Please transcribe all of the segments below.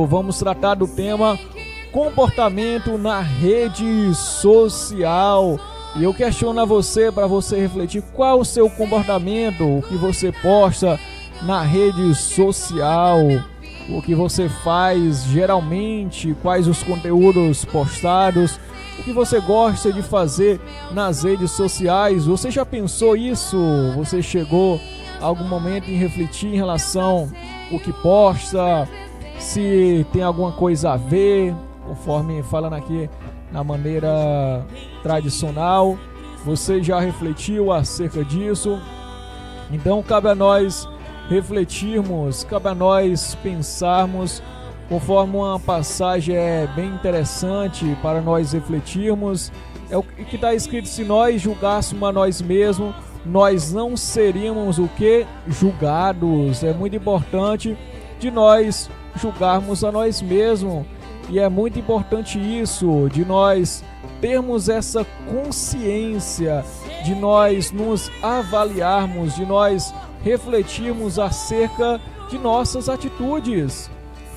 Vamos tratar do tema comportamento na rede social. E eu questiono a você, para você refletir, qual o seu comportamento, o que você posta na rede social, o que você faz geralmente, quais os conteúdos postados, o que você gosta de fazer nas redes sociais. Você já pensou isso? Você chegou a algum momento em refletir em relação ao que posta, se tem alguma coisa a ver, conforme falando aqui na maneira tradicional? Você já refletiu acerca disso? Então cabe a nós refletirmos, cabe a nós pensarmos, conforme uma passagem bem interessante para nós refletirmos. É o que está escrito: se nós julgássemos a nós mesmos, nós não seríamos o que? Julgados. É muito importante de nós julgarmos a nós mesmos, e é muito importante isso, de nós termos essa consciência, de nós nos avaliarmos, de nós refletirmos acerca de nossas atitudes.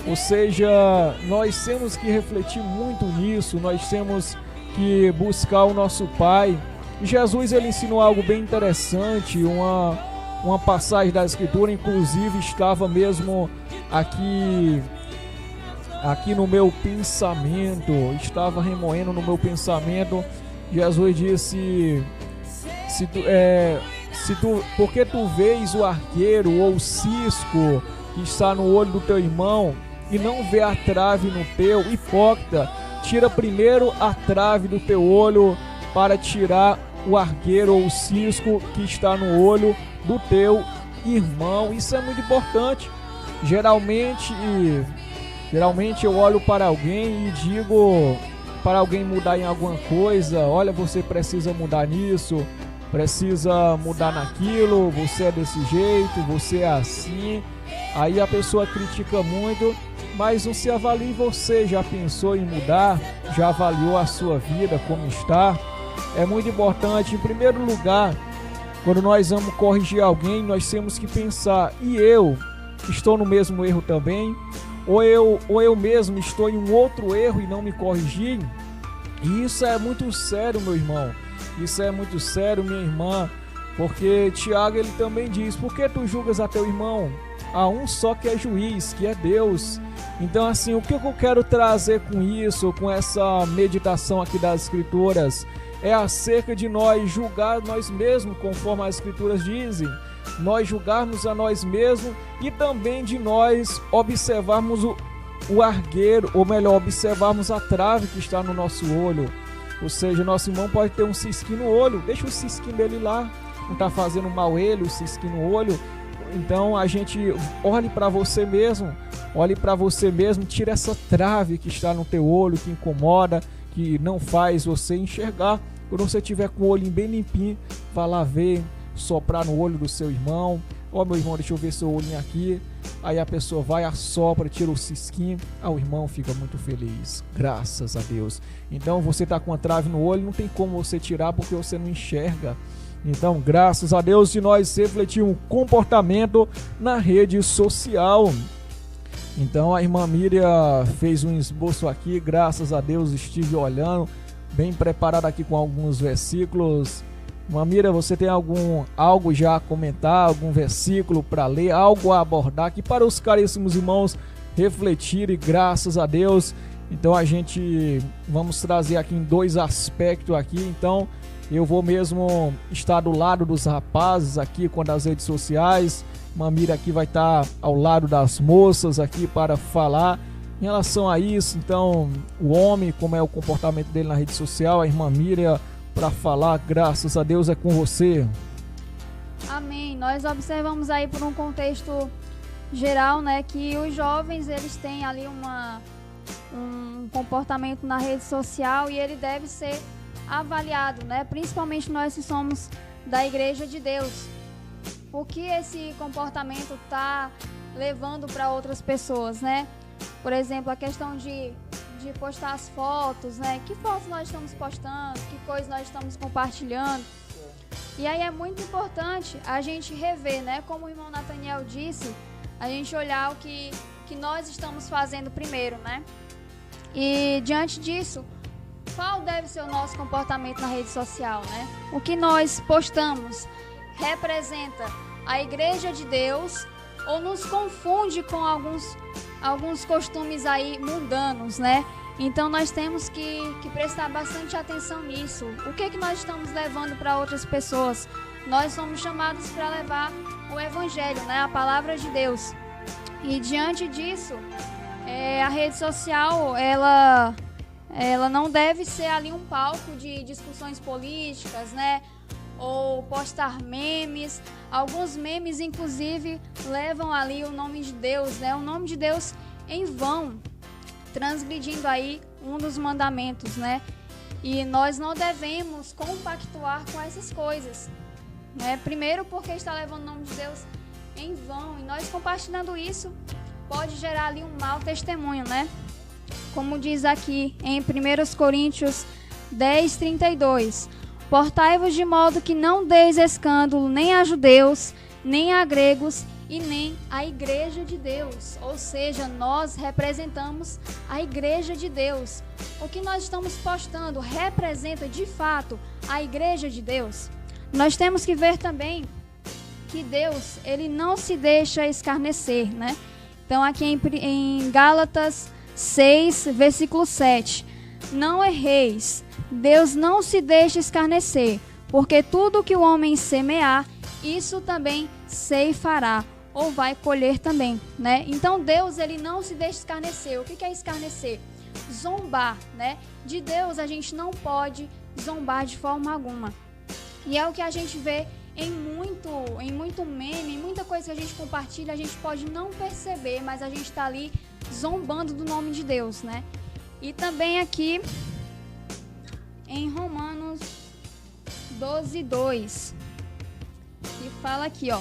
Ou seja, nós temos que refletir muito nisso, nós temos que buscar o nosso Pai. E Jesus, ele ensinou algo bem interessante, uma passagem da Escritura, inclusive estava mesmo aqui no meu pensamento, estava remoendo no meu pensamento. Jesus disse: porque tu vês o arqueiro ou o cisco que está no olho do teu irmão e não vê a trave no teu, hipócrita, tira primeiro a trave do teu olho para tirar o arqueiro ou o cisco que está no olho do teu irmão. Isso é muito importante. Geralmente eu olho para alguém e digo para alguém mudar em alguma coisa: olha, você precisa mudar nisso, precisa mudar naquilo, você é desse jeito, você é assim. Aí a pessoa critica muito, mas não se avalie você. Já pensou em mudar? Já avaliou a sua vida como está? É muito importante, em primeiro lugar, quando nós vamos corrigir alguém, nós temos que pensar: e eu estou no mesmo erro também? Ou eu mesmo estou em um outro erro e não me corrigi? E isso é muito sério, meu irmão. Isso é muito sério, minha irmã. Porque Tiago, ele também diz: por que tu julgas a teu irmão? Há um só que é juiz, que é Deus. Então, assim, o que eu quero trazer com isso, com essa meditação aqui das Escrituras, é acerca de nós julgar nós mesmos, conforme as Escrituras dizem. Nós julgarmos a nós mesmos, e também de nós observarmos o argueiro, ou melhor, observarmos a trave que está no nosso olho. Ou seja, nosso irmão pode ter um cisquinho no olho, deixa o cisquinho dele lá, não está fazendo mal ele, o cisquinho no olho. Então a gente olhe para você mesmo, tira essa trave que está no teu olho, que incomoda, que não faz você enxergar. Quando você tiver com o olho bem limpinho, vá lá ver, soprar no olho do seu irmão: ó, meu irmão, deixa eu ver seu olhinho aqui. Aí a pessoa vai, assopra, tira o cisquinho, o irmão fica muito feliz, graças a Deus. Então você está com uma trave no olho, não tem como você tirar, porque você não enxerga. Então, graças a Deus, de nós refletir um comportamento na rede social. Então a irmã Miriam fez um esboço aqui, graças a Deus estive olhando, bem preparado aqui com alguns versículos. Irmã Miriam, você tem algo já a comentar, algum versículo para ler, algo a abordar aqui para os caríssimos irmãos refletirem, graças a Deus. Então a gente vamos trazer aqui em dois aspectos aqui. Então eu vou mesmo estar do lado dos rapazes aqui com as redes sociais. Irmã Miriam aqui vai estar ao lado das moças aqui para falar em relação a isso. Então o homem, como é o comportamento dele na rede social, a irmã Miriam para falar, graças a Deus, é com você. Amém. Nós observamos aí por um contexto geral, né, que os jovens, eles têm ali um comportamento na rede social, e ele deve ser avaliado, né, principalmente nós que somos da Igreja de Deus. O que esse comportamento está levando para outras pessoas, né? Por exemplo, a questão de postar as fotos, né? Que fotos nós estamos postando, que coisas nós estamos compartilhando. E aí é muito importante a gente rever, né? Como o irmão Nathaniel disse, a gente olhar o que nós estamos fazendo primeiro, né? E diante disso, qual deve ser o nosso comportamento na rede social, né? O que nós postamos representa a igreja de Deus ou nos confunde com alguns costumes aí mundanos, né? Então nós temos que prestar bastante atenção nisso. O que nós estamos levando para outras pessoas? Nós somos chamados para levar o evangelho, né? A palavra de Deus. E diante disso, a rede social, ela não deve ser ali um palco de discussões políticas, né? Ou postar memes. Alguns memes, inclusive, levam ali o nome de Deus, né? O nome de Deus em vão, transgredindo aí um dos mandamentos, né? E nós não devemos compactuar com essas coisas, né? Primeiro porque está levando o nome de Deus em vão, e nós compartilhando isso pode gerar ali um mau testemunho, né? Como diz aqui em 1 Coríntios 10:32, portai-vos de modo que não deis escândalo nem a judeus, nem a gregos e nem a igreja de Deus. Ou seja, nós representamos a igreja de Deus. O que nós estamos postando representa de fato a igreja de Deus. Nós temos que ver também que Deus, ele não se deixa escarnecer, né? Então aqui em Gálatas 6, versículo 7, não erreis, Deus não se deixa escarnecer, porque tudo que o homem semear, isso também ceifará, ou vai colher também, né? Então Deus, ele não se deixa escarnecer. O que é escarnecer? Zombar, né? De Deus a gente não pode zombar de forma alguma. E é o que a gente vê em muito meme, em muita coisa que a gente compartilha, a gente pode não perceber, mas a gente está ali zombando do nome de Deus, né? E também aqui em Romanos 12:2, que fala aqui, ó: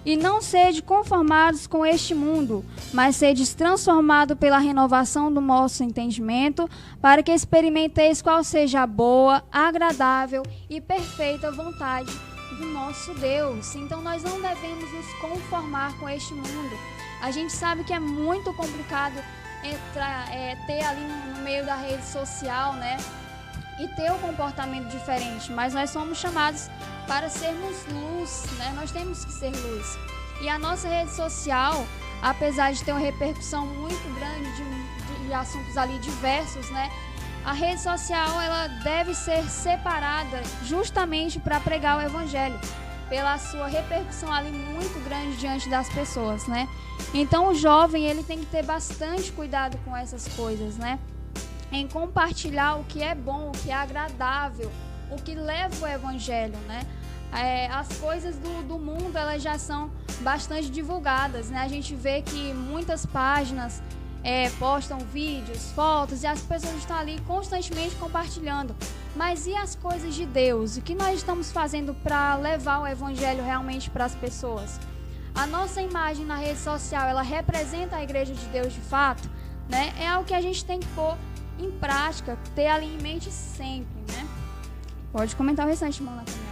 e não sede conformados com este mundo, mas sedes transformados pela renovação do vosso entendimento, para que experimenteis qual seja a boa, agradável e perfeita vontade do nosso Deus. Então nós não devemos nos conformar com este mundo. A gente sabe que é muito complicado ter ali no meio da rede social, né? E ter um comportamento diferente, mas nós somos chamados para sermos luz, né? Nós temos que ser luz. E a nossa rede social, apesar de ter uma repercussão muito grande de assuntos ali diversos, né? A rede social, ela deve ser separada justamente para pregar o evangelho, pela sua repercussão ali muito grande diante das pessoas, né? Então o jovem, ele tem que ter bastante cuidado com essas coisas, né? Em compartilhar o que é bom, o que é agradável, o que leva o evangelho, né? As coisas do mundo, elas já são bastante divulgadas, né? A gente vê que muitas páginas postam vídeos, fotos, e as pessoas estão ali constantemente compartilhando. Mas e as coisas de Deus? O que nós estamos fazendo para levar o evangelho realmente para as pessoas? A nossa imagem na rede social, ela representa a igreja de Deus de fato, né? É algo que a gente tem que pôr em prática, ter ali em mente sempre, né? Pode comentar o restante, irmão Nathaniel.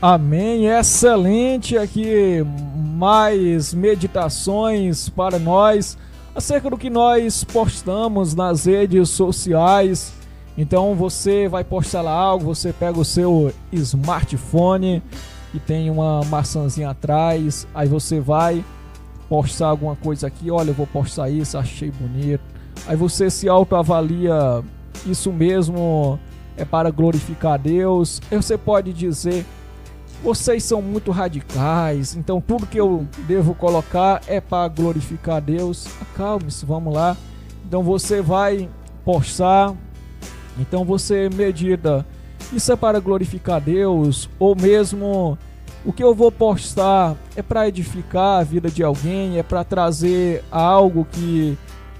Amém, excelente aqui, mais meditações para nós, acerca do que nós postamos nas redes sociais. Então você vai postar lá algo, você pega o seu smartphone e tem uma maçãzinha atrás, aí você vai postar alguma coisa aqui, olha, eu vou postar isso, achei bonito. Aí você se autoavalia, isso mesmo é para glorificar a Deus. Aí você pode dizer, vocês são muito radicais, então tudo que eu devo colocar é para glorificar a Deus. Acalme-se, vamos lá. Então você vai postar, então você medita, isso é para glorificar a Deus, ou mesmo o que eu vou postar é para edificar a vida de alguém, é para trazer algo que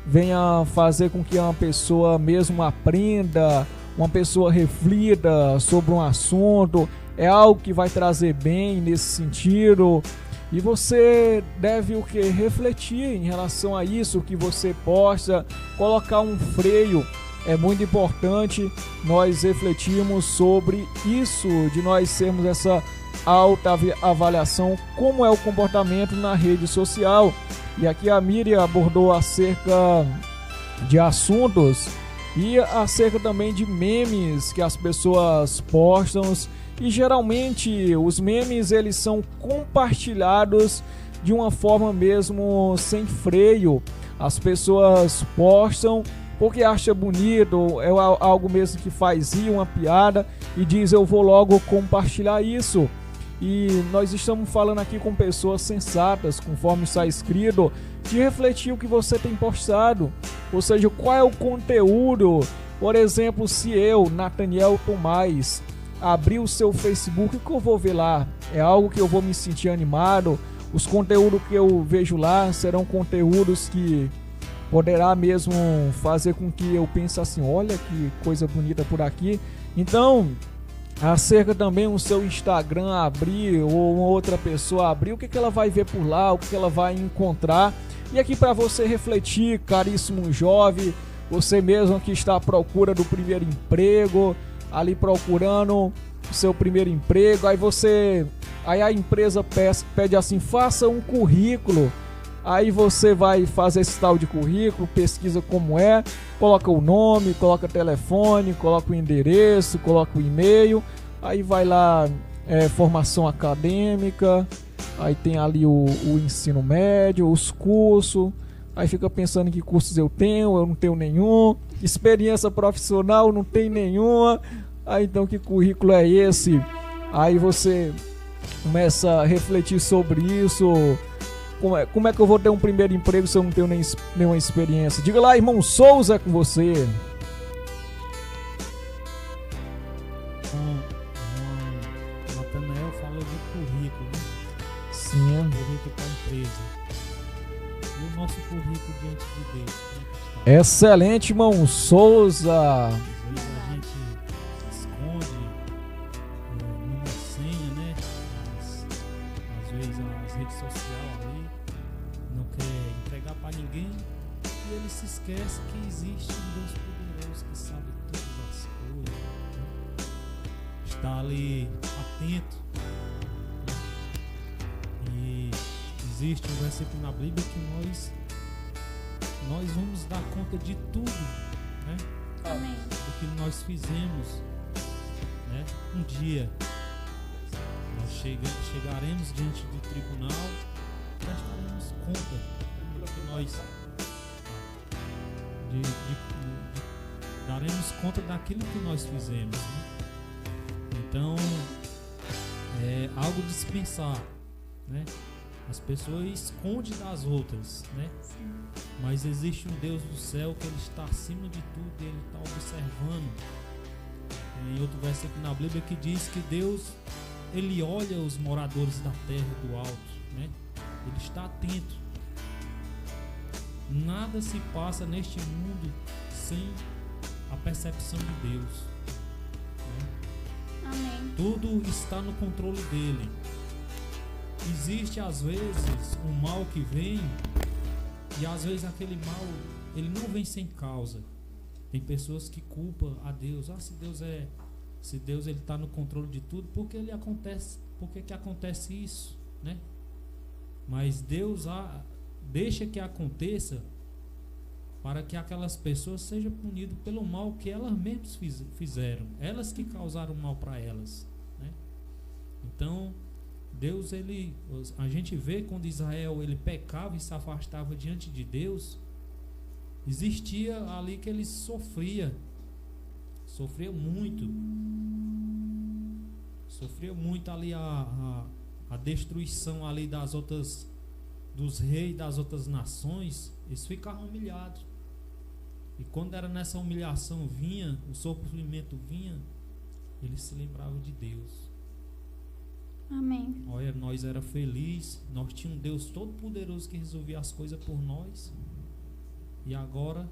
venha fazer com que uma pessoa mesmo aprenda, uma pessoa reflita sobre um assunto, é algo que vai trazer bem nesse sentido. E você deve o que? Refletir em relação a isso que você possa colocar um freio. É muito importante nós refletirmos sobre isso, de nós sermos essa alta avaliação, como é o comportamento na rede social. E aqui a Miriam abordou acerca de assuntos e acerca também de memes que as pessoas postam. E geralmente os memes eles são compartilhados de uma forma mesmo sem freio. As pessoas postam porque acha bonito, é algo mesmo que faz rir, uma piada, e diz eu vou logo compartilhar isso. E nós estamos falando aqui com pessoas sensatas, conforme está escrito, de refletir o que você tem postado, ou seja, qual é o conteúdo. Por exemplo, se eu, Nathaniel Tomás, abrir o seu Facebook, o que eu vou ver lá? É algo que eu vou me sentir animado? Os conteúdos que eu vejo lá serão conteúdos que poderá mesmo fazer com que eu pense assim, olha que coisa bonita por aqui. Então, acerca também o seu Instagram abrir, ou uma outra pessoa abrir, o que ela vai ver por lá, o que ela vai encontrar. E aqui para você refletir, caríssimo jovem, você mesmo que está à procura do primeiro emprego, ali procurando o seu primeiro emprego, aí a empresa pede assim, faça um currículo. Aí você vai fazer esse tal de currículo, pesquisa como é, coloca o nome, coloca o telefone, coloca o endereço, coloca o e-mail, aí vai lá, formação acadêmica, aí tem ali o ensino médio, os cursos, aí fica pensando em que cursos eu não tenho nenhum, experiência profissional, não tem nenhuma, aí então que currículo é esse? Aí você começa a refletir sobre isso. Como é que eu vou ter um primeiro emprego se eu não tenho nenhuma experiência? Diga lá, irmão Souza, é com você. Nathanael falou de currículo, né? Sim. Currículo para a empresa. E o nosso currículo diante de Deus? Excelente, irmão Souza. Às vezes a gente se esconde numa senha, né? Às vezes as redes sociais ali não quer entregar para ninguém e ele se esquece que existe um Deus poderoso que sabe todas as coisas, né? Está ali atento, e existe um versículo na Bíblia que nós vamos dar conta de tudo, né? Amém. Do que nós fizemos, né? Um dia nós chegaremos diante do tribunal, prestaremos conta do que nós daremos conta daquilo que nós fizemos, né? Então é algo de se pensar, né? As pessoas escondem das outras, né? Sim. Mas existe um Deus do céu que ele está acima de tudo e ele está observando. Tem outro versículo na Bíblia que diz que Deus, ele olha os moradores da terra do alto, né? Ele está atento. Nada se passa neste mundo sem a percepção de Deus, né? Amém. Tudo está no controle dele. Existe às vezes um mal que vem, e às vezes aquele mal ele não vem sem causa. Tem pessoas que culpam a Deus. Se Deus ele está no controle de tudo, por que que acontece isso, né? Mas Deus deixa que aconteça para que aquelas pessoas sejam punidas pelo mal que elas mesmas fizeram, elas que causaram mal para elas, né? Então Deus, a gente vê quando Israel ele pecava e se afastava diante de Deus, existia ali que ele sofria muito ali a destruição ali dos reis das outras nações. Eles ficavam humilhados, e quando era nessa humilhação vinha, o sofrimento vinha, eles se lembravam de Deus. Amém. Olha, nós era feliz, nós tínhamos um Deus todo poderoso que resolvia as coisas por nós, e agora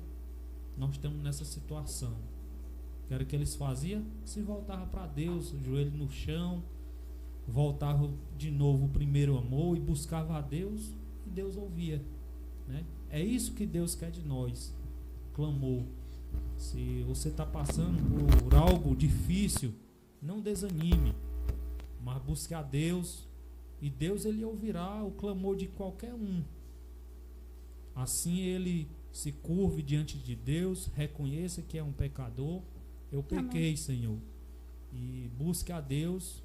nós estamos nessa situação. O que era que eles faziam? Se voltavam para Deus, o joelho no chão, voltava de novo o primeiro amor e buscava a Deus, e Deus ouvia, né? É isso que Deus quer de nós. Clamor. Se você está passando por algo difícil, não desanime, mas busque a Deus, e Deus ele ouvirá o clamor de qualquer um. Assim ele se curve diante de Deus, reconheça que é um pecador. Eu pequei, Amém. Senhor. E busque a Deus,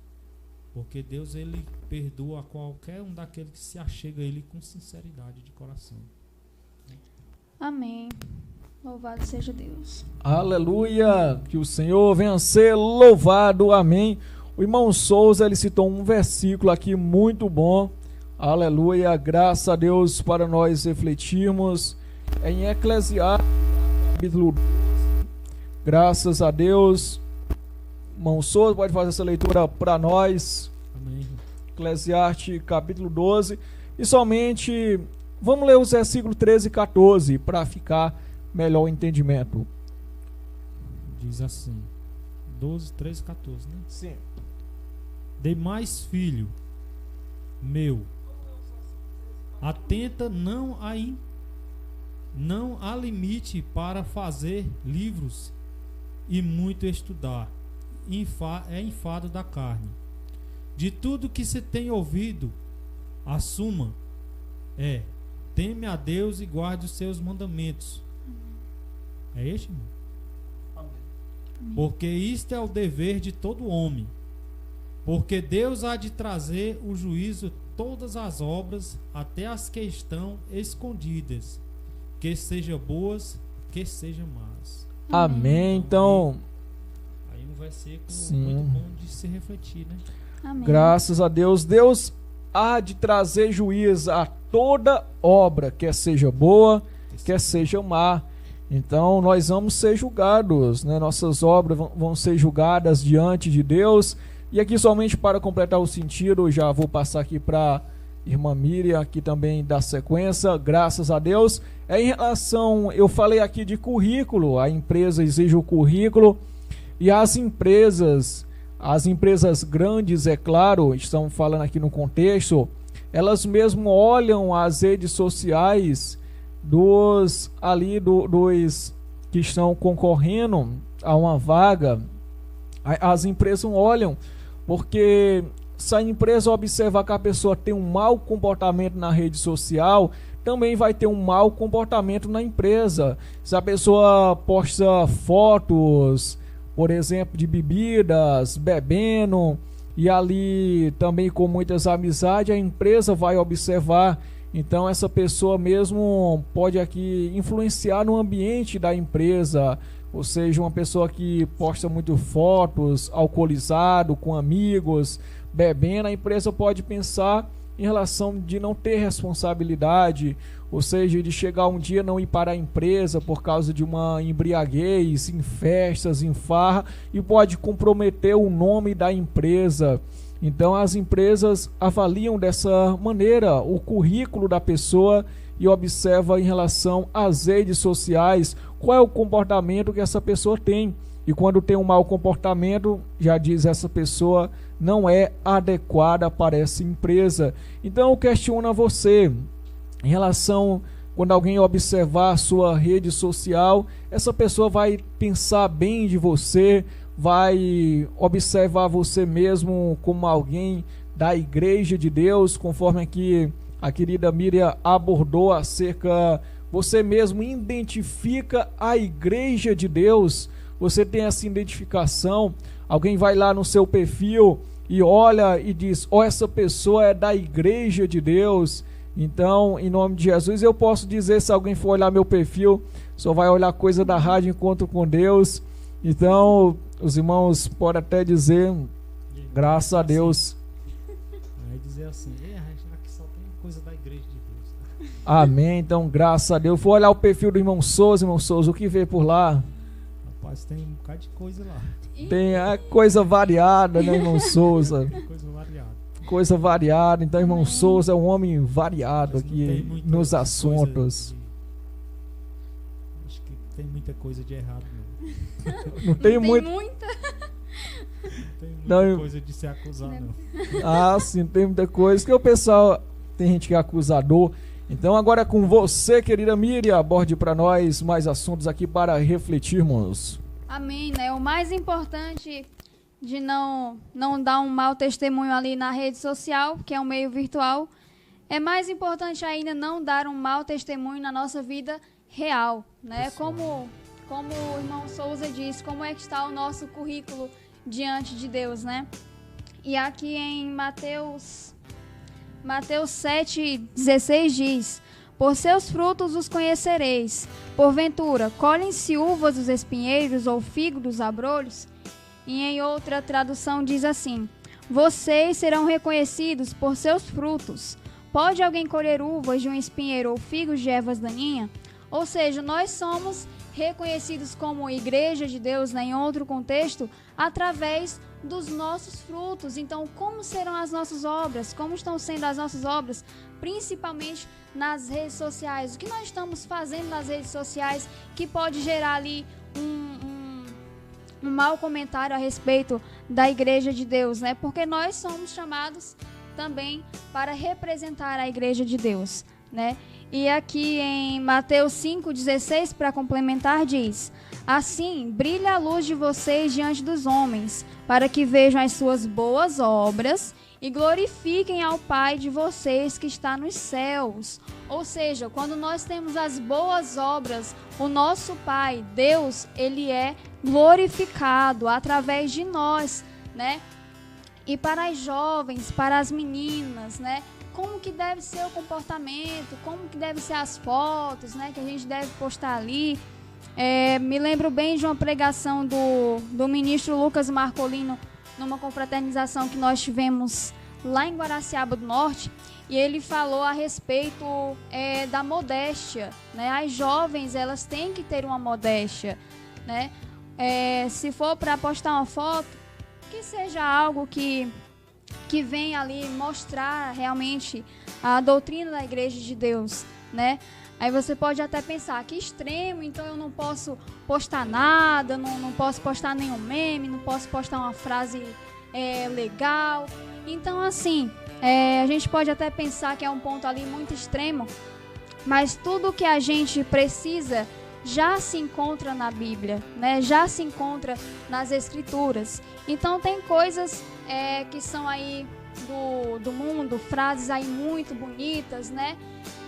porque Deus ele perdoa qualquer um daqueles que se achega a Ele com sinceridade de coração. Amém. Louvado seja Deus. Aleluia, que o Senhor venha a ser louvado, amém. O irmão Souza, ele citou um versículo aqui muito bom, aleluia, graças a Deus para nós refletirmos, em Eclesiastes, capítulo 12, graças a Deus. Irmão Souza, pode fazer essa leitura para nós, Amém. Eclesiastes, capítulo 12, e somente, vamos ler os versículos 13 e 14, para ficar melhor o entendimento. Diz assim, 12, 13, 14, né? Sim. Demais, filho meu, atenta, não há limite para fazer livros e muito estudar. É enfado da carne. De tudo que se tem ouvido, a suma é: teme a Deus e guarde os seus mandamentos. É este, irmão? Porque isto é o dever de todo homem. Porque Deus há de trazer o juízo todas as obras, até as que estão escondidas, que sejam boas, que sejam más. Amém. Então, Aí um versículo sim, muito bom de se refletir, né? Amém. graças a Deus, Deus há de trazer juízo a toda obra, quer seja boa, quer seja má. Então nós vamos ser julgados, né? Nossas obras vão ser julgadas diante de Deus. E aqui somente para completar o sentido, já vou passar aqui para irmã Miriam, aqui também da sequência, graças a Deus. Em relação, eu falei aqui de currículo, a empresa exige o currículo, e as empresas grandes, é claro, estão falando aqui no contexto, elas mesmo olham as redes sociais dos que estão concorrendo a uma vaga. As empresas olham, porque se a empresa observar que a pessoa tem um mau comportamento na rede social, também vai ter um mau comportamento na empresa. Se a pessoa posta fotos, por exemplo, de bebidas, bebendo, e ali também com muitas amizades, a empresa vai observar. Então essa pessoa mesmo pode aqui influenciar no ambiente da empresa, ou seja, uma pessoa que posta muito fotos, alcoolizado, com amigos, bebendo, a empresa pode pensar em relação de não ter responsabilidade, ou seja, de chegar um dia não ir para a empresa por causa de uma embriaguez, em festas, em farra, e pode comprometer o nome da empresa. Então as empresas avaliam dessa maneira o currículo da pessoa e observa em relação às redes sociais qual é o comportamento que essa pessoa tem. E quando tem um mau comportamento, já diz, essa pessoa não é adequada para essa empresa. Então eu questiono a você, em relação, quando alguém observar a sua rede social, essa pessoa vai pensar bem de você, vai observar você mesmo como alguém da igreja de Deus, conforme aqui a querida Miriam abordou acerca, você mesmo identifica a igreja de Deus, você tem essa identificação, alguém vai lá no seu perfil e olha e diz, essa pessoa é da igreja de Deus. Então, em nome de Jesus, eu posso dizer, se alguém for olhar meu perfil, só vai olhar coisa da Rádio Encontro com Deus. Então, os irmãos podem até dizer, graças a Deus. Vai dizer assim, aqui só tem coisa da igreja de Deus. Amém, então graças a Deus. Vou olhar o perfil do irmão Souza, o que vê por lá? Rapaz, tem um bocado de coisa lá. Tem a coisa variada, né, irmão Souza? Coisa variada. Coisa variada, então irmão Souza é um homem variado aqui nos assuntos. Acho que tem muita coisa de errado mesmo. Não tem muita. Tem muita coisa de se acusar, não. Ah, sim, tem muita coisa. Que o pessoal, tem gente que é acusador. Então agora é com você, querida Miriam, aborde para nós mais assuntos aqui para refletirmos. Amém, né? O mais importante de não dar um mau testemunho ali na rede social, que é um meio virtual, é mais importante ainda não dar um mau testemunho na nossa vida real, né? Como o irmão Souza disse, como é que está o nosso currículo diante de Deus, né? E aqui em Mateus 7,16 diz: por seus frutos os conhecereis. Porventura, colhem-se uvas dos espinheiros ou figos dos abrolhos? E em outra tradução diz assim: vocês serão reconhecidos por seus frutos. Pode alguém colher uvas de um espinheiro ou figos de ervas daninhas? Ou seja, nós somos reconhecidos como igreja de Deus, né, em outro contexto, através dos nossos frutos. Então, como serão as nossas obras? Como estão sendo as nossas obras? Principalmente nas redes sociais. O que nós estamos fazendo nas redes sociais que pode gerar ali um mau comentário a respeito da igreja de Deus, né? Porque nós somos chamados também para representar a igreja de Deus, né? E aqui em Mateus 5,16, para complementar, diz: assim, brilha a luz de vocês diante dos homens, para que vejam as suas boas obras e glorifiquem ao Pai de vocês que está nos céus. Ou seja, quando nós temos as boas obras, o nosso Pai, Deus, ele é glorificado através de nós, né? E para as jovens, para as meninas, né? Como que deve ser o comportamento, como que devem ser as fotos, né, que a gente deve postar ali. Me lembro bem de uma pregação do ministro Lucas Marcolino, numa confraternização que nós tivemos lá em Guaraciaba do Norte, e ele falou a respeito da modéstia, né? As jovens, elas têm que ter uma modéstia, né? Se for para postar uma foto, que seja algo que venha ali mostrar realmente a doutrina da igreja de Deus, né? Aí você pode até pensar, que extremo, então eu não posso postar nada, não posso postar nenhum meme, não posso postar uma frase legal. Então, assim, a gente pode até pensar que é um ponto ali muito extremo, mas tudo que a gente precisa já se encontra na Bíblia, né? Já se encontra nas Escrituras. Então, tem coisas que são aí do mundo, frases aí muito bonitas, né?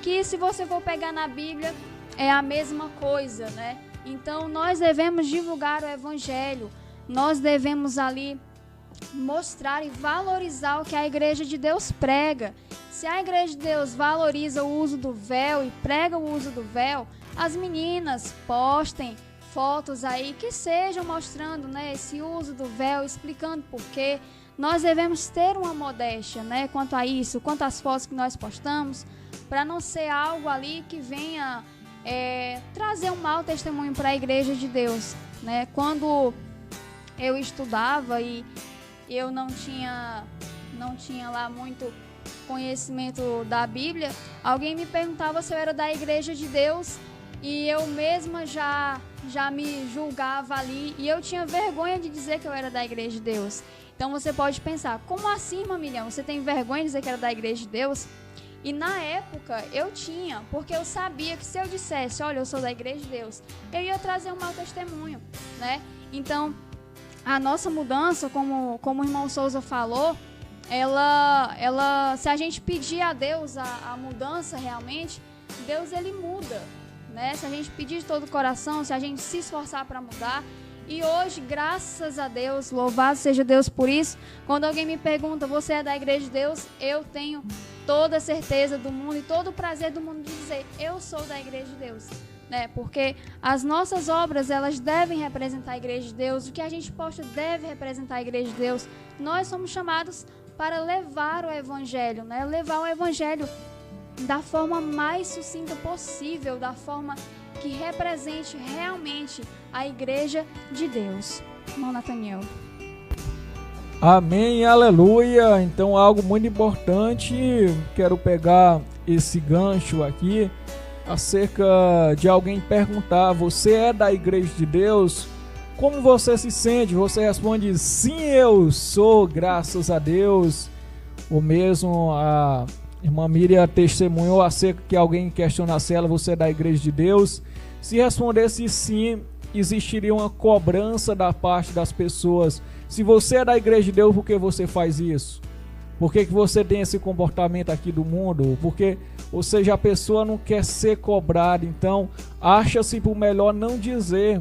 Que se você for pegar na Bíblia, é a mesma coisa, né? Então, nós devemos divulgar o Evangelho, nós devemos ali mostrar e valorizar o que a igreja de Deus prega. Se a igreja de Deus valoriza o uso do véu e prega o uso do véu, as meninas postem fotos aí que sejam mostrando, né, esse uso do véu, explicando por quê. Nós devemos ter uma modéstia, né, quanto a isso, quanto às fotos que nós postamos, para não ser algo ali que venha trazer um mau testemunho para a igreja de Deus, né? Quando eu estudava e eu não tinha lá muito conhecimento da Bíblia, alguém me perguntava se eu era da igreja de Deus e eu mesma já me julgava ali e eu tinha vergonha de dizer que eu era da igreja de Deus. Então você pode pensar, como assim, irmã Miriam? Você tem vergonha de dizer que era da igreja de Deus? E na época eu tinha, porque eu sabia que se eu dissesse, olha, eu sou da igreja de Deus, eu ia trazer um mau testemunho, né? Então, a nossa mudança, como o irmão Souza falou, ela, se a gente pedir a Deus a mudança realmente, Deus ele muda, né? Se a gente pedir de todo o coração, se a gente se esforçar para mudar. E hoje, graças a Deus, louvado seja Deus por isso, quando alguém me pergunta, você é da igreja de Deus? Eu tenho toda a certeza do mundo e todo o prazer do mundo de dizer, eu sou da igreja de Deus, né? Porque as nossas obras, elas devem representar a igreja de Deus, o que a gente posta deve representar a igreja de Deus. Nós somos chamados para levar o evangelho, né? Levar o evangelho da forma mais sucinta possível, da forma que represente realmente a igreja de Deus. Irmão Nathaniel. Amém, aleluia. Então, algo muito importante, quero pegar esse gancho aqui, acerca de alguém perguntar, você é da igreja de Deus? Como você se sente? Você responde, sim, eu sou, graças a Deus. Ou mesmo a irmã Miriam testemunhou acerca que alguém questionasse ela, você é da igreja de Deus? Se respondesse sim, existiria uma cobrança da parte das pessoas. Se você é da igreja de Deus, por que você faz isso? Por que você tem esse comportamento aqui do mundo? Porque, ou seja, a pessoa não quer ser cobrada, então acha-se por melhor não dizer.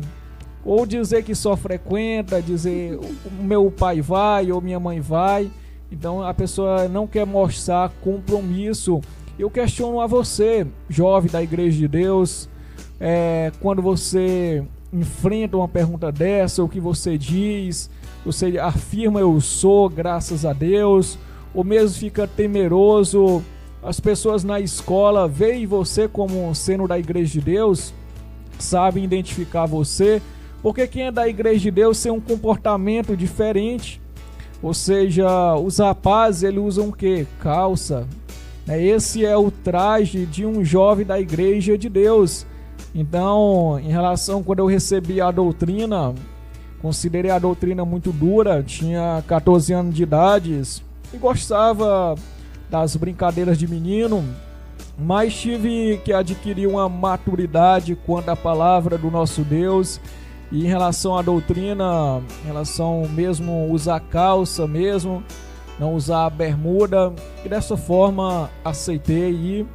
Ou dizer que só frequenta, dizer o meu pai vai ou minha mãe vai. Então a pessoa não quer mostrar compromisso. Eu questiono a você, jovem da Igreja de Deus, quando você enfrenta uma pergunta dessa, o que você diz? Você afirma eu sou, graças a Deus, ou mesmo fica temeroso? As pessoas na escola veem você como sendo da Igreja de Deus, sabem identificar você, porque quem é da Igreja de Deus tem um comportamento diferente. Ou seja, os rapazes, eles usam o quê? Calça. Esse é o traje de um jovem da Igreja de Deus. Então, em relação, quando eu recebi a doutrina, considerei a doutrina muito dura, tinha 14 anos de idade e gostava das brincadeiras de menino, mas tive que adquirir uma maturidade quanto à palavra do nosso Deus. E em relação à doutrina, em relação mesmo usar calça mesmo, não usar bermuda, e dessa forma aceitei e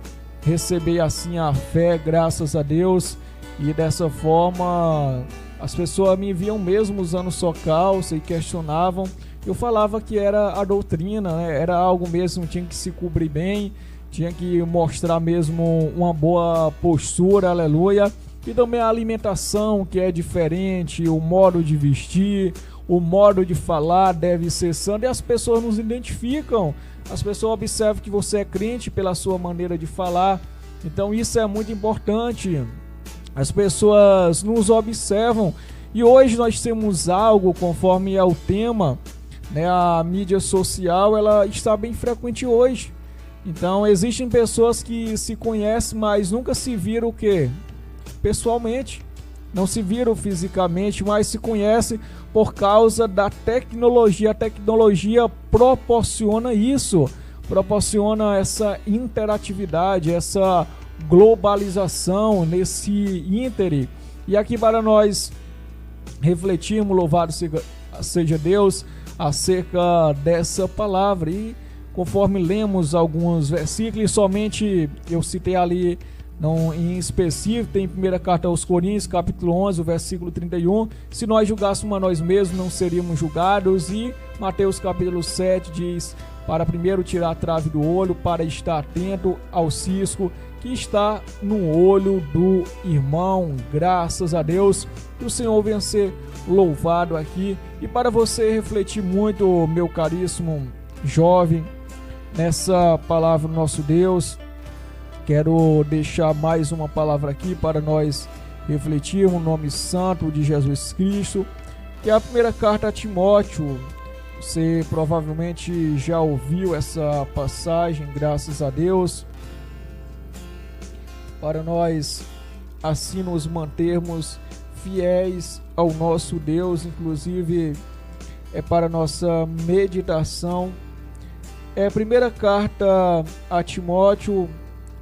recebi assim a fé, graças a Deus. E dessa forma as pessoas me viam mesmo usando só calça e questionavam. Eu falava que era a doutrina, era algo mesmo, tinha que se cobrir bem, tinha que mostrar mesmo uma boa postura, aleluia. E também a alimentação, que é diferente, o modo de vestir, o modo de falar deve ser santo. E as pessoas nos identificam, as pessoas observam que você é crente pela sua maneira de falar. Então isso é muito importante. As pessoas nos observam. E hoje nós temos algo, conforme é o tema, a mídia social, ela está bem frequente hoje. Então existem pessoas que se conhecem, mas nunca se viram o quê? Pessoalmente, não se viram fisicamente, mas se conhecem por causa da tecnologia. A tecnologia proporciona isso, proporciona essa interatividade, essa globalização nesse íntere. E aqui para nós refletirmos, louvado seja Deus, acerca dessa palavra. E conforme lemos alguns versículos, somente eu citei ali, não em específico, tem em 1 carta aos Coríntios, capítulo 11, o versículo 31, se nós julgássemos a nós mesmos, não seríamos julgados. E Mateus capítulo 7 diz, para primeiro tirar a trave do olho, para estar atento ao cisco que está no olho do irmão. Graças a Deus, que o Senhor venha ser louvado aqui. E para você refletir muito, meu caríssimo jovem, nessa palavra do nosso Deus, quero deixar mais uma palavra aqui para nós refletirmos, o nome santo de Jesus Cristo, que é a primeira carta a Timóteo. Você provavelmente já ouviu essa passagem, graças a Deus, para nós assim nos mantermos fiéis ao nosso Deus, inclusive é para nossa meditação. É a primeira carta a Timóteo,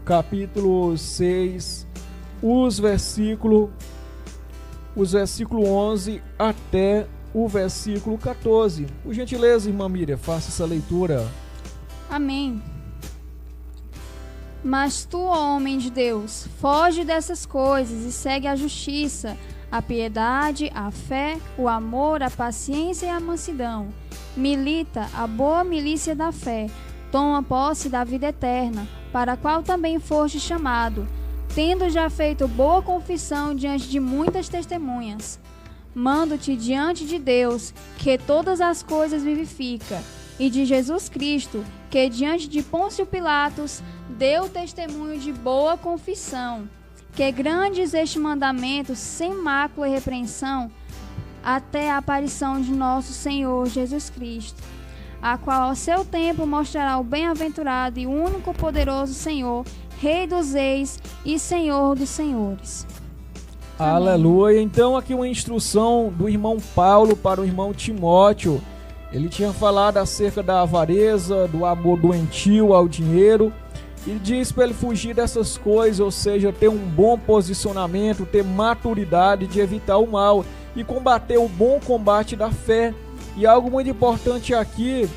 capítulo 6, os versículos 11 até o versículo 14. Por gentileza, irmã Miriam, faça essa leitura. Amém. Mas tu, homem de Deus, foge dessas coisas e segue a justiça, a piedade, a fé, o amor, a paciência e a mansidão. Milita a boa milícia da fé, toma posse da vida eterna, para a qual também foste chamado, tendo já feito boa confissão diante de muitas testemunhas. Mando-te diante de Deus, que todas as coisas vivifica, e de Jesus Cristo, que diante de Pôncio Pilatos deu testemunho de boa confissão, que grandes este mandamento, sem mácula e repreensão, até a aparição de nosso Senhor Jesus Cristo, a qual ao seu tempo mostrará o bem-aventurado e único poderoso Senhor, Rei dos reis e Senhor dos senhores. Amém. Aleluia. Então aqui uma instrução do irmão Paulo para o irmão Timóteo. Ele tinha falado acerca da avareza, do amor doentio ao dinheiro, e diz para ele fugir dessas coisas, ou seja, ter um bom posicionamento, ter maturidade de evitar o mal e combater o bom combate da fé. E algo muito importante aqui,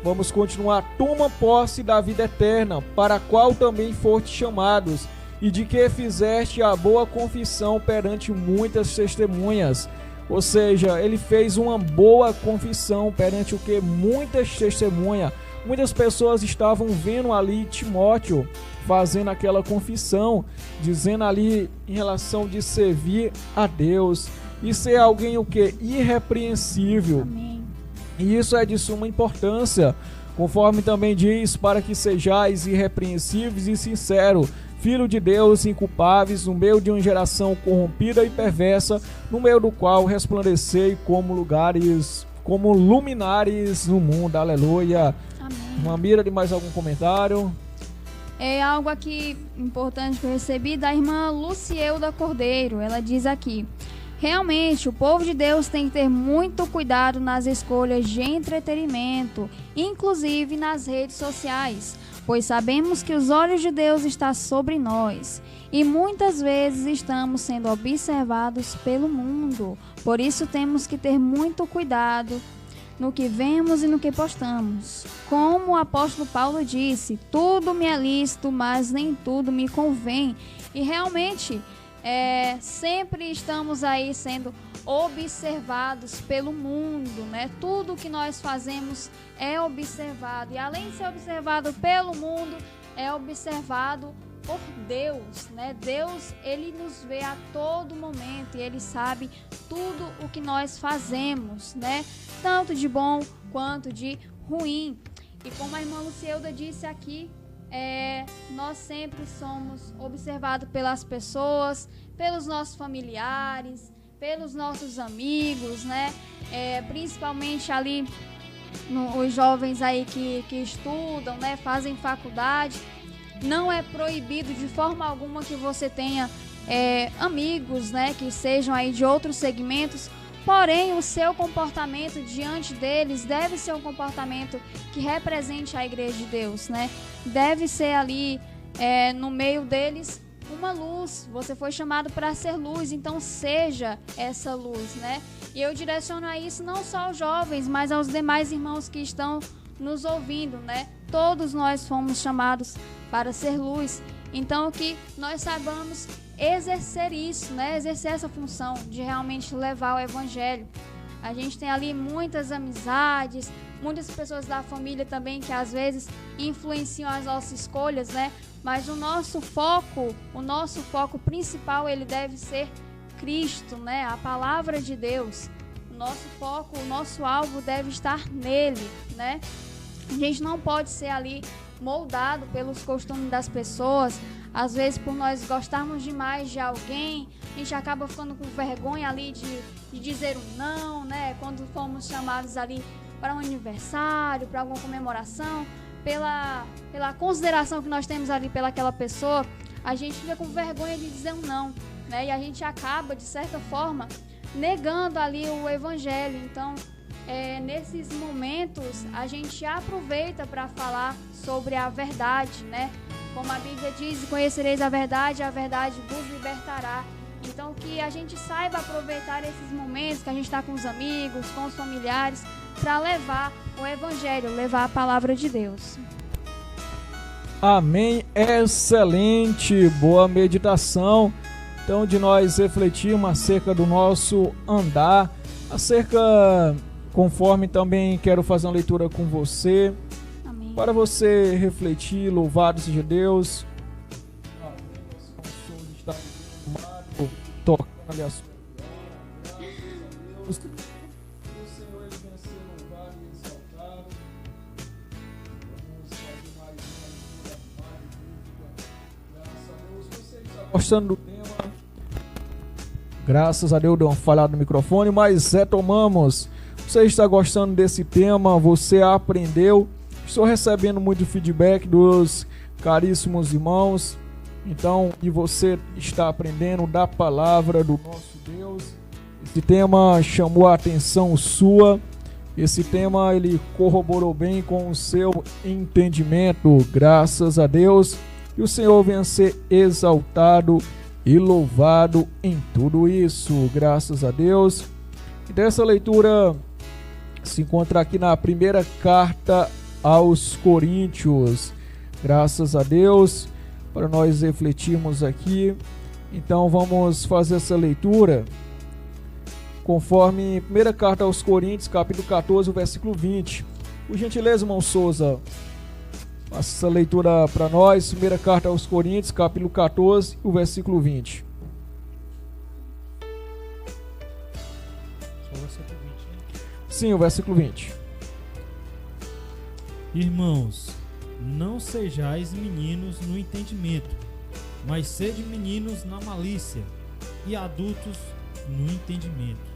Vamos continuar. Toma posse da vida eterna, para a qual também foste chamados, e de que fizeste a boa confissão perante muitas testemunhas. Ou seja, ele fez uma boa confissão perante o que? Muitas testemunhas. Muitas pessoas estavam vendo ali Timóteo fazendo aquela confissão, dizendo ali em relação de servir a Deus e ser alguém o que? Irrepreensível. Amém. E isso é de suma importância, conforme também diz, para que sejais irrepreensíveis e sinceros, filho de Deus, inculpáveis, no meio de uma geração corrompida e perversa, no meio do qual resplandecei como luminares no mundo. Aleluia. Amém. Uma mira de mais algum comentário? É algo aqui importante que eu recebi da irmã Lucielda Cordeiro. Ela diz aqui: realmente, o povo de Deus tem que ter muito cuidado nas escolhas de entretenimento, inclusive nas redes sociais, pois sabemos que os olhos de Deus estão sobre nós e muitas vezes estamos sendo observados pelo mundo. Por isso temos que ter muito cuidado no que vemos e no que postamos. Como o apóstolo Paulo disse, tudo me é lícito, mas nem tudo me convém. E realmente, sempre estamos aí sendo observados pelo mundo, né? Tudo que nós fazemos é observado. E além de ser observado pelo mundo, é observado por Deus, né? Deus, ele nos vê a todo momento e ele sabe tudo o que nós fazemos, né? Tanto de bom quanto de ruim. E como a irmã Lucielda disse aqui, nós sempre somos observados pelas pessoas, pelos nossos familiares, pelos nossos amigos, né? Principalmente ali os jovens aí que estudam, né? Fazem faculdade. Não é proibido de forma alguma que você tenha amigos, né, que sejam aí de outros segmentos, porém o seu comportamento diante deles deve ser um comportamento que represente a igreja de Deus, né? Deve ser ali no meio deles uma luz. Você foi chamado para ser luz, então seja essa luz, né? E eu direciono a isso não só aos jovens, mas aos demais irmãos que estão nos ouvindo, né? Todos nós fomos chamados para ser luz, então que nós saibamos exercer isso, né? Exercer essa função de realmente levar o evangelho. A gente tem ali muitas amizades, muitas pessoas da família também que às vezes influenciam as nossas escolhas, né? Mas o nosso foco principal, ele deve ser Cristo, né? A palavra de Deus. O nosso foco, o nosso alvo deve estar nele, né? A gente não pode ser ali moldado pelos costumes das pessoas. Às vezes, por nós gostarmos demais de alguém, a gente acaba ficando com vergonha ali de dizer um não, né? Quando fomos chamados ali para um aniversário, para alguma comemoração, pela consideração que nós temos ali pelaquela pessoa, a gente fica com vergonha de dizer um não, né? E a gente acaba, de certa forma, negando ali o evangelho. Então, nesses momentos, a gente aproveita para falar sobre a verdade, né? Como a Bíblia diz, conhecereis a verdade vos libertará. Então, que a gente saiba aproveitar esses momentos que a gente está com os amigos, com os familiares, para levar o evangelho, levar a palavra de Deus. Amém. Excelente, boa meditação. Então, de nós refletirmos acerca do nosso andar, conforme também quero fazer uma leitura com você. Amém. Para você refletir, louvado seja Deus. Tocando ali a sua o Senhor ele venha ser louvado e exaltado. Vamos fazer mais uma graças a Deus. Você está gostando do tema? Graças a Deus, deu uma falhada no microfone, mas retomamos. Você está gostando desse tema? Você aprendeu? Estou recebendo muito feedback dos caríssimos irmãos. Então, e você está aprendendo da palavra do nosso Deus? Esse tema chamou a atenção sua. Esse tema ele corroborou bem com o seu entendimento. Graças a Deus. E o Senhor venha ser exaltado e louvado em tudo isso. Graças a Deus. E dessa leitura se encontra aqui na primeira carta aos Coríntios. Graças a Deus, para nós refletirmos aqui. Então vamos fazer essa leitura conforme 1ª carta aos Coríntios, capítulo 14, versículo 20. Por gentileza, irmão Souza, faça essa leitura para nós. 1ª carta aos Coríntios, capítulo 14, o versículo 20. Só o versículo 20, né? Sim, o versículo 20. Irmãos, não sejais meninos no entendimento, mas sede meninos na malícia, e adultos no entendimento.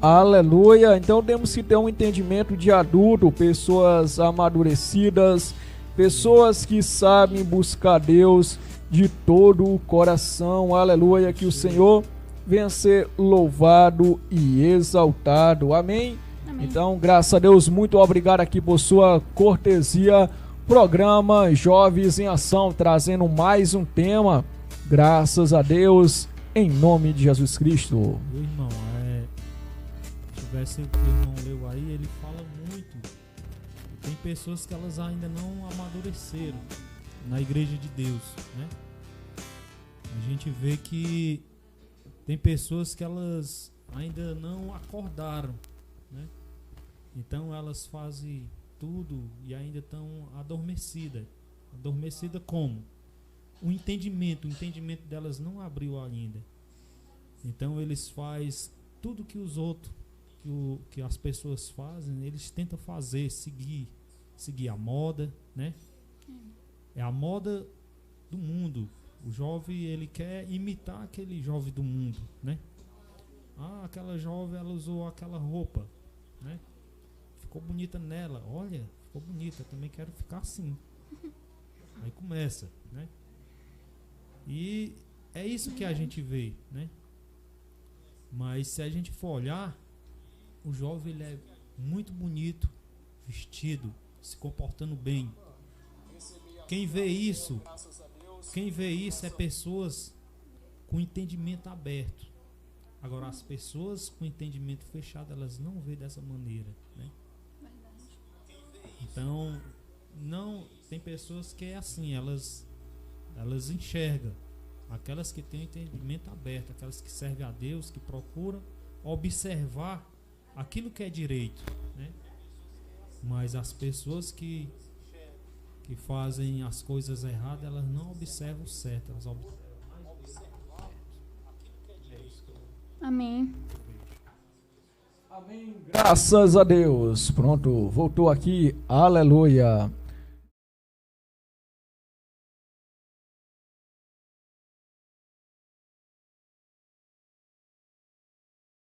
Aleluia. Então temos que ter um entendimento de adulto, pessoas amadurecidas, pessoas que sabem buscar Deus de todo o coração. Aleluia. Que o Senhor venha ser louvado e exaltado. Amém. Amém. Então, graças a Deus, muito obrigado aqui por sua cortesia. Programa Jovens em Ação, trazendo mais um tema. Graças a Deus, em nome de Jesus Cristo. Meu irmão, o versículo que o irmão leu aí, ele fala muito. Tem pessoas que elas ainda não amadureceram na igreja de Deus, né? A gente vê que tem pessoas que elas ainda não acordaram, né? Então elas fazem tudo e ainda estão adormecidas. Adormecida como? O entendimento delas não abriu ainda. Então eles fazem tudo que os outros, que as pessoas fazem, eles tentam fazer, seguir a moda, né? É a moda do mundo. O jovem, ele quer imitar aquele jovem do mundo, né? Ah, aquela jovem, ela usou aquela roupa, né? Ficou bonita nela. Olha, ficou bonita, também quero ficar assim. Aí começa, né? E é isso que a gente vê, né? Mas se a gente for olhar, o jovem, ele é muito bonito, vestido, se comportando bem. Quem vê isso é pessoas com entendimento aberto. Agora, as pessoas com entendimento fechado, elas não veem dessa maneira, né? Então, não, tem pessoas que é assim, elas enxergam. Aquelas que têm entendimento aberto, aquelas que servem a Deus, que procuram observar aquilo que é direito, né? Mas as pessoas que fazem as coisas erradas, elas não observam o certo, elas observam. Amém. Amém. Graças a Deus. Pronto, voltou aqui. Aleluia.